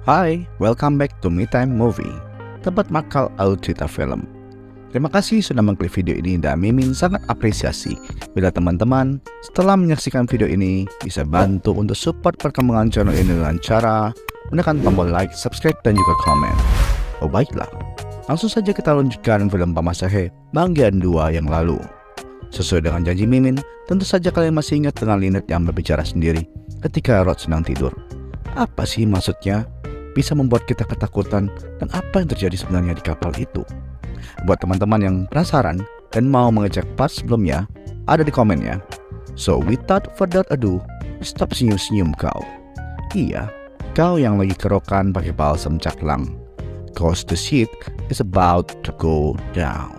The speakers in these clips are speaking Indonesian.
Hai, welcome back to Me Time Movie, tempat makal alur cerita film. Terima kasih sudah mengklik video ini dan Mimin sangat apresiasi bila teman-teman setelah menyaksikan video ini bisa bantu untuk support perkembangan channel ini dengan cara menekan tombol like, subscribe, dan juga komen. Oh baiklah, langsung saja kita lanjutkan film Pamasahe bagian 2 yang lalu. Sesuai dengan janji Mimin, tentu saja kalian masih ingat dengan Lynette yang berbicara sendiri ketika Rod sedang tidur. Apa sih maksudnya? Bisa membuat kita ketakutan dan apa yang terjadi sebenarnya di kapal itu. Buat teman-teman yang penasaran dan mau mengecek part sebelumnya, ada di komennya. So without further ado, stop senyum-senyum kau. Iya, kau yang lagi kerokan pakai balsam caklang. Cause the shit is about to go down.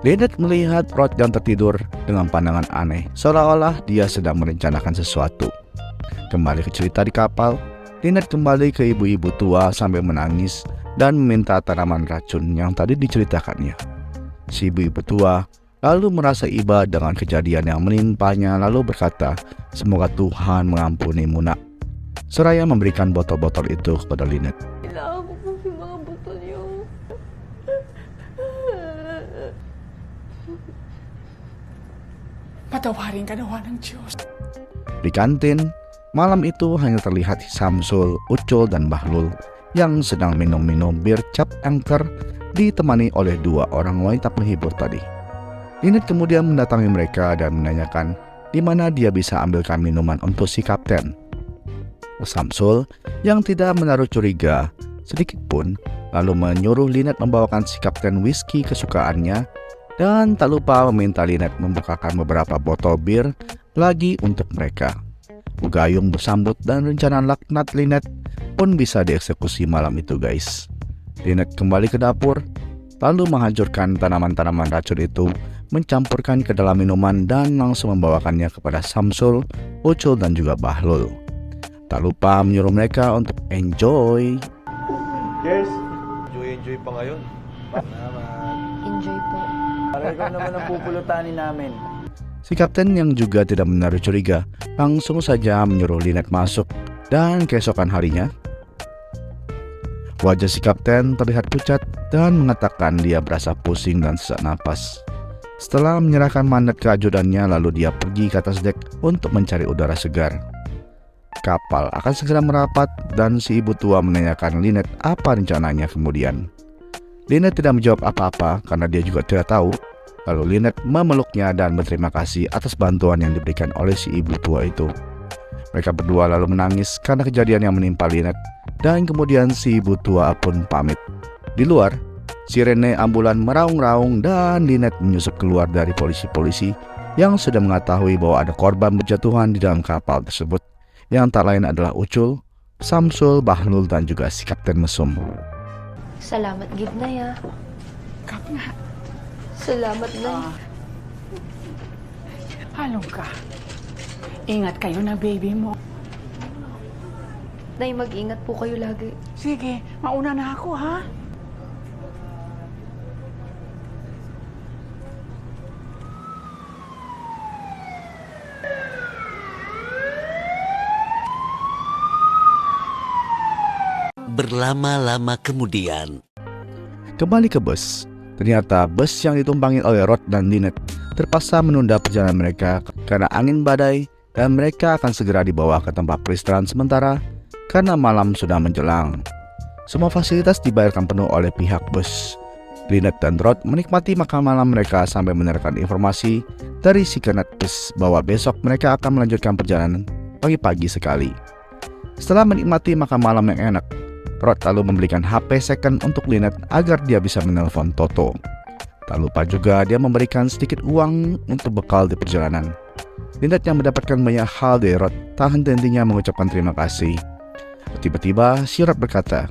Lynette melihat Rod yang tertidur dengan pandangan aneh, seolah-olah dia sedang merencanakan sesuatu. Kembali ke cerita di kapal, Lynette kembali ke ibu-ibu tua sambil menangis dan meminta tanaman racun yang tadi diceritakannya. Si ibu-ibu tua lalu merasa iba dengan kejadian yang menimpanya lalu berkata, "Semoga Tuhan mengampuni Muna." Seraya memberikan botol-botol itu kepada Lynette. Kailangan ko po yung mga butol yung... Patawarin ka nawa ng Diyos. Di kantin, malam itu hanya terlihat Samsul, Ucul, dan Bahlul yang sedang minum-minum bir cap angker ditemani oleh 2 orang wanita penghibur tadi. Lynette kemudian mendatangi mereka dan menanyakan di mana dia bisa ambilkan minuman untuk si kapten. Samsul yang tidak menaruh curiga sedikit pun lalu menyuruh Lynette membawakan si kapten whisky kesukaannya dan tak lupa meminta Lynette membukakan beberapa botol bir lagi untuk mereka. Gayung bersambut dan rencana laknat Lynette pun bisa dieksekusi malam itu guys. Lynette kembali ke dapur lalu menghancurkan tanaman-tanaman racun itu, mencampurkan ke dalam minuman dan langsung membawakannya kepada Samsul, Ucul, dan juga Bahlul. Tak lupa menyuruh mereka untuk enjoy. Cheers! Enjoy pa ngayon. Enjoy po. Para ikaw naman ang pupulutanin namin. Si kapten yang juga tidak menaruh curiga langsung saja menyuruh Lynette masuk dan keesokan harinya wajah si kapten terlihat pucat dan mengatakan dia berasa pusing dan sesak napas. Setelah menyerahkan mandat ke ajudannya lalu dia pergi ke atas dek untuk mencari udara segar. Kapal akan segera merapat dan si ibu tua menanyakan Lynette apa rencananya kemudian. Lynette tidak menjawab apa-apa karena dia juga tidak tahu. Lalu Lynette memeluknya dan berterima kasih atas bantuan yang diberikan oleh si ibu tua itu. Mereka berdua lalu menangis karena kejadian yang menimpa Lynette dan kemudian si ibu tua pun pamit. Di luar, sirene ambulan meraung-raung dan Lynette menyusup keluar dari polisi-polisi yang sudah mengetahui bahwa ada korban berjatuhan di dalam kapal tersebut yang tak lain adalah Ucul, Samsul, Bahlul, dan juga si Kapten Mesum. Salamat gid na ya. Kap nga. Salamat na. Halong ka. Ingat kayo na baby mo. Nay, mag-ingat po kayo lagi. Sige, mauna na ako ha. Berlama-lama kemudian. Kembali ke bus. Ternyata bus yang ditumpangi oleh Rod dan Lynette terpaksa menunda perjalanan mereka karena angin badai dan mereka akan segera dibawa ke tempat peristirahatan sementara karena malam sudah menjelang. Semua fasilitas dibayarkan penuh oleh pihak bus. Lynette dan Rod menikmati makan malam mereka sambil menyerahkan informasi dari si kernet bus bahwa besok mereka akan melanjutkan perjalanan pagi-pagi sekali. Setelah menikmati makan malam yang enak, Rod lalu membelikan HP second untuk Lynette agar dia bisa menelpon Toto. Tak lupa juga dia memberikan sedikit uang untuk bekal di perjalanan. Lynette yang mendapatkan banyak hal dari Rod tak henti-hentinya mengucapkan terima kasih. Tiba-tiba si Rod berkata,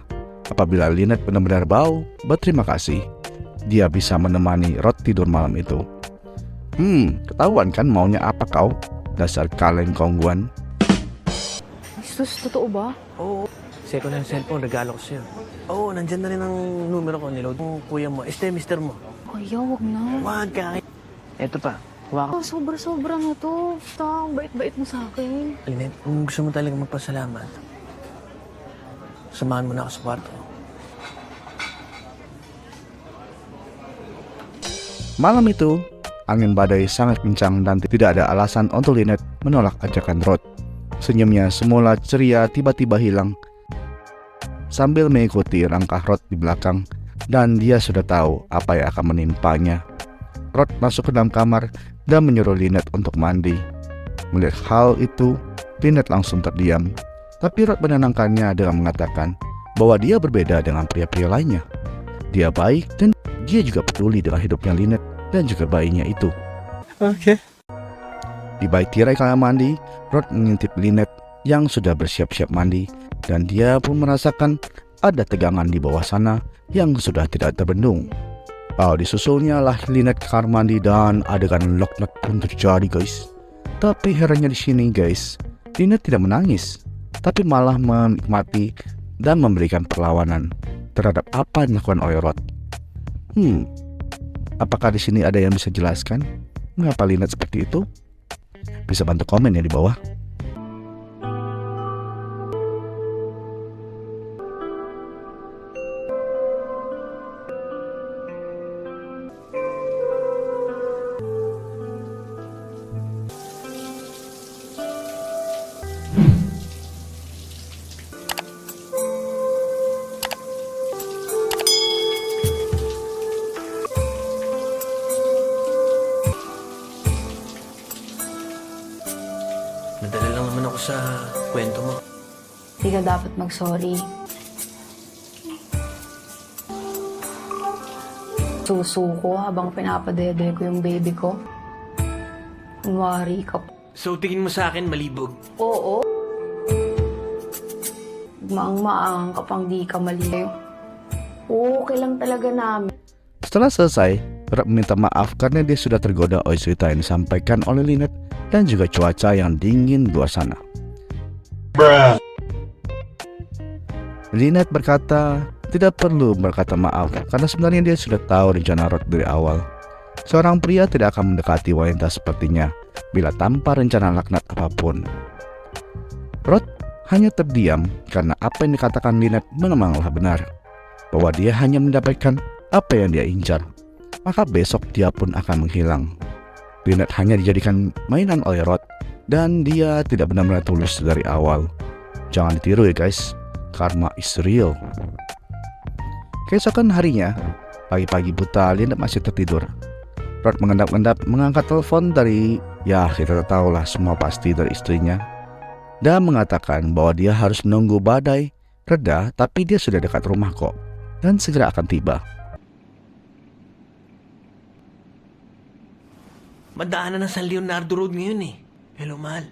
apabila Lynette benar-benar mau berterima kasih, dia bisa menemani Rod tidur malam itu. Ketahuan kan maunya apa kau? Dasar kaleng kongguan. Sus, totoo ba? Oo. Second hand cellphone, regalo ko sa'yo. Oo, nandyan na rin ang numero ko. Niload mo kuya mo. Mister mo. Kuya, wag na. Wag ka. Eto pa. Hawakan. Sobra-sobra na to. Basta, ang bait-bait mo sa akin. Lynette, kung gusto mo talaga magpasalamat, samahan mo na ako sa kwarto. Malam itu, angin badai sangat kencang dan tidak ada alasan untuk Lynette menolak ajakan Rod. Senyumnya semula ceria tiba-tiba hilang sambil mengikuti langkah Rod di belakang, dan dia sudah tahu apa yang akan menimpanya. Rod masuk ke dalam kamar dan menyuruh Lynette untuk mandi. Melihat hal itu, Lynette langsung terdiam. Tapi Rod menenangkannya dengan mengatakan bahwa dia berbeda dengan pria-pria lainnya. Dia baik dan dia juga peduli dengan hidupnya Lynette dan juga bayinya itu. Oke. Di bait tirai kamar mandi, Rod mengintip Lynette yang sudah bersiap-siap mandi, dan dia pun merasakan ada tegangan di bawah sana yang sudah tidak terbendung. Disusulnya lah Lynette ke kamar mandi dan adegan locknut pun terjadi, guys. Tapi herannya di sini, guys, Lynette tidak menangis, tapi malah menikmati dan memberikan perlawanan terhadap apa yang dilakukan oleh Rod. Apakah di sini ada yang bisa jelaskan mengapa Lynette seperti itu? Bisa bantu komen ya di bawah. Nadala lang naman ako sa kwento mo. Hindi ka dapat mag-sorry. Susuko habang pinapadede ko yung baby ko. Kunwari ka. So, tingin mo sa akin malibog? Oo. Maang-maang kapang di ka mali. Okay lang talaga namin. Setelah selesai, Rod meminta maaf karena dia sudah tergoda oleh cerita yang disampaikan oleh Lynette dan juga cuaca yang dingin di luar sana. Lynette berkata tidak perlu berkata maaf karena sebenarnya dia sudah tahu rencana Rod dari awal. Seorang pria tidak akan mendekati wanita sepertinya bila tanpa rencana laknat apapun. Rod hanya terdiam karena apa yang dikatakan Lynette memanglah benar, bahwa dia hanya mendapatkan apa yang dia incar, maka besok dia pun akan menghilang. Lynette hanya dijadikan mainan oleh Rod dan dia tidak benar-benar tulus dari awal. Jangan ditiru ya guys, karma is real. Keesokan harinya, pagi-pagi buta Lynette masih tertidur. Rod mengendap-endap mengangkat telepon dari, ya kita tahulah semua pasti dari istrinya, dan mengatakan bahwa dia harus menunggu badai reda, tapi dia sudah dekat rumah kok dan segera akan tiba. Madaanan na San Leonardo Road ngayon eh. Hello, mahal.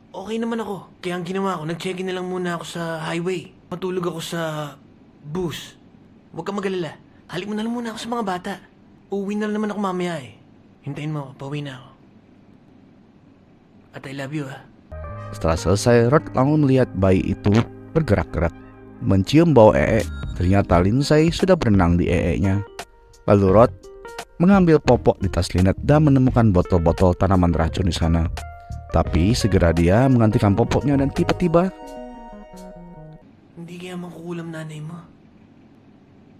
Okay naman ako. Kaya ang ginawa ko, nag-check-in na lang muna ako sa highway. Matulog ako sa bus. Huwag ka mag-alala. Halik mo na lang muna ako sa mga bata. Uuwi na lang naman ako mamaya eh. Hintayin mo ako, pauwi na ako. At I love you ah. Setelah selesai, Rod langsung melihat bayi itu bergerak-gerak, mencium bau ee. Ternyata Lindsay sudah berenang di ee-nya. Lalu Rod mengambil popok di tas Lynette dan menemukan botol-botol tanaman racun di sana. Tapi segera dia menggantikan popoknya dan tiba-tiba, Hindi kaya mangkukulam nanay mo.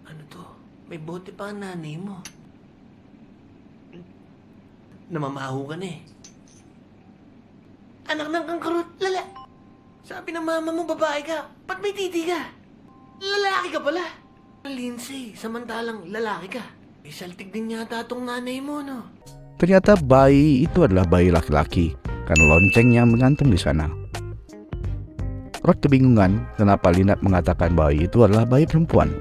Ano to? May bote pa ang nanay mo. Namamaho ka na eh. Anak ng kangkarot, lala. Sabi ng mama mo, babae ka. Ba't may titi ka? Lalaki ka pala. Lindsay, samantalang lalaki ka. May saltik din yata tong nanay mo, no? ternyata bayi itu adalah bayi laki-laki karena lonceng yang menggantung di sana. Rod kebingungan kenapa Lynette mengatakan bayi itu adalah bayi perempuan.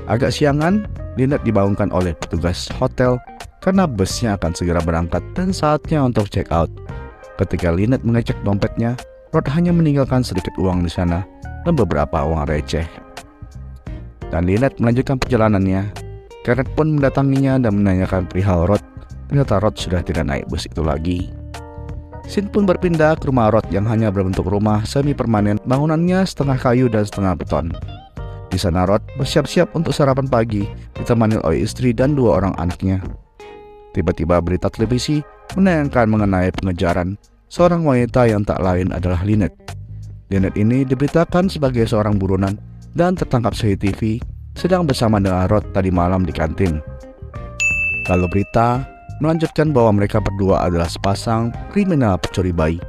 Agak siangan, Lynette dibangunkan oleh petugas hotel karena busnya akan segera berangkat dan saatnya untuk check out. Ketika Lynette mengecek dompetnya, Rod hanya meninggalkan sedikit uang di sana dan beberapa uang receh. Dan Lynette melanjutkan perjalanannya. Kenneth pun mendatanginya dan menanyakan perihal Rod. Ternyata Rod sudah tidak naik bus itu lagi. Scene pun berpindah ke rumah Rod yang hanya berbentuk rumah semi permanen, bangunannya setengah kayu dan setengah beton. Di sana Rod bersiap-siap untuk sarapan pagi, ditemani oleh istri dan 2 orang anaknya. Tiba-tiba berita televisi menayangkan mengenai pengejaran seorang wanita yang tak lain adalah Lynette. Lynette ini diberitakan sebagai seorang buronan dan tertangkap CCTV sedang bersama dengan Rod tadi malam di kantin. Lalu berita melanjutkan bahwa mereka berdua adalah sepasang kriminal pencuri bayi.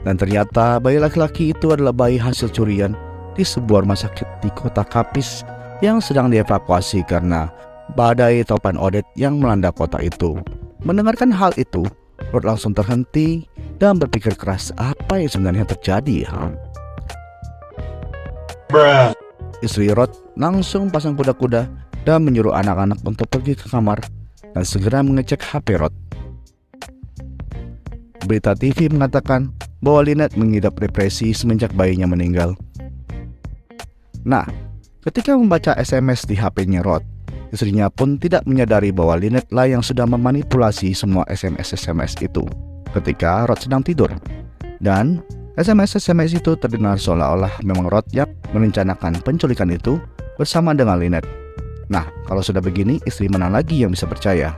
Dan ternyata bayi laki-laki itu adalah bayi hasil curian di sebuah rumah sakit di kota Kapis yang sedang dievakuasi karena badai topan Odet yang melanda kota itu. Mendengarkan hal itu, Rod langsung terhenti dan berpikir keras apa yang sebenarnya terjadi. Istri Rod langsung pasang kuda-kuda dan menyuruh anak-anak untuk pergi ke kamar dan segera mengecek HP Rod. Berita TV mengatakan bahwa Lynette mengidap depresi semenjak bayinya meninggal. Nah, ketika membaca SMS di HP-nya Rod, istrinya pun tidak menyadari bahwa Lynette lah yang sudah memanipulasi semua SMS itu ketika Rod sedang tidur. Dan SMS itu terdengar seolah-olah memang Rod yang merencanakan penculikan itu bersama dengan Lynette. Nah, kalau sudah begini, istri mana lagi yang bisa percaya?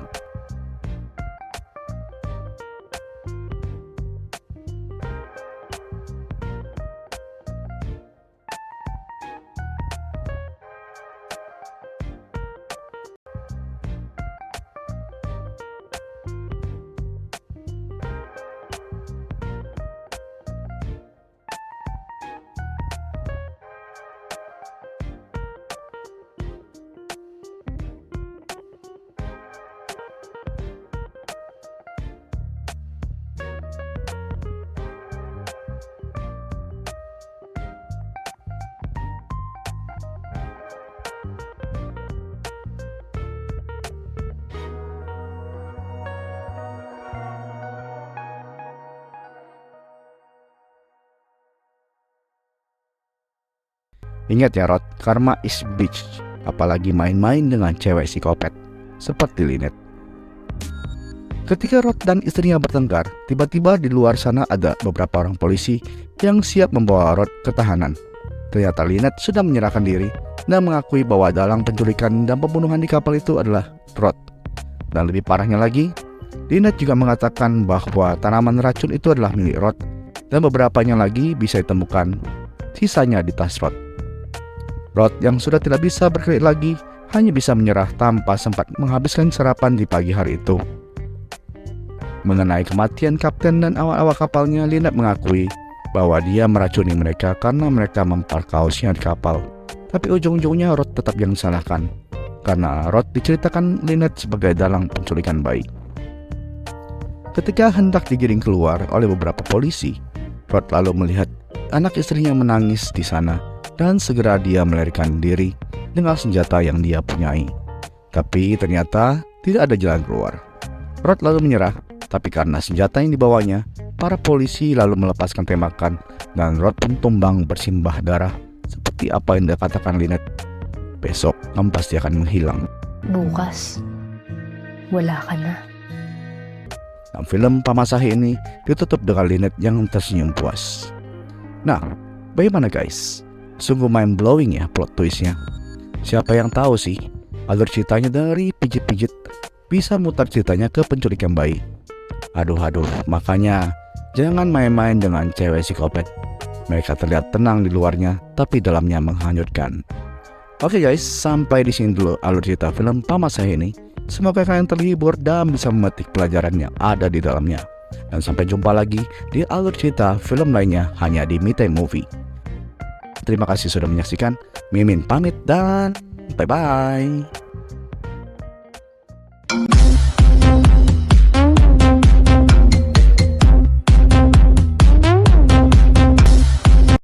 Ingat ya Rod, karma is bitch. Apalagi main-main dengan cewek psikopat seperti Lynette. Ketika Rod dan istrinya bertengkar, tiba-tiba di luar sana ada beberapa orang polisi yang siap membawa Rod ke tahanan. Ternyata Lynette sudah menyerahkan diri dan mengakui bahwa dalang penculikan dan pembunuhan di kapal itu adalah Rod. Dan lebih parahnya lagi, Lynette juga mengatakan bahwa tanaman racun itu adalah milik Rod dan beberapanya lagi bisa ditemukan sisanya di tas Rod. Rod yang sudah tidak bisa berkelit lagi hanya bisa menyerah tanpa sempat menghabiskan sarapan di pagi hari itu. Mengenai kematian kapten dan awak-awak kapalnya, Lynette mengakui bahwa dia meracuni mereka karena mereka memperkaosnya di kapal. Tapi ujung-ujungnya Rod tetap yang disalahkan, karena Rod diceritakan Lynette sebagai dalang penculikan bayi. Ketika hendak digiring keluar oleh beberapa polisi, Rod lalu melihat anak istrinya menangis di sana dan segera dia melarikan diri dengan senjata yang dia punyai. Tapi ternyata tidak ada jalan keluar. Rod lalu menyerah, tapi karena senjata yang dibawanya, para polisi lalu melepaskan tembakan dan Rod pun tumbang bersimbah darah seperti apa yang dikatakan Lynette. Besok kamu pasti akan menghilang. Bukas, wala ka na. Dan film Pamasahe ini ditutup dengan Lynette yang tersenyum puas. Nah, bagaimana guys? Sungguh mind-blowing ya plot twistnya. Siapa yang tahu sih, alur ceritanya dari pijit-pijit bisa mutar ceritanya ke penculikan bayi. Aduh, makanya jangan main-main dengan cewek psikopat. Mereka terlihat tenang di luarnya, tapi dalamnya menghanyutkan. Oke guys, sampai di sini dulu alur cerita film Pamasahe ini. Semoga kalian terhibur dan bisa memetik pelajaran yang ada di dalamnya. Dan sampai jumpa lagi di alur cerita film lainnya hanya di MeTime Movie. Terima kasih sudah menyaksikan. Mimin pamit dan bye-bye.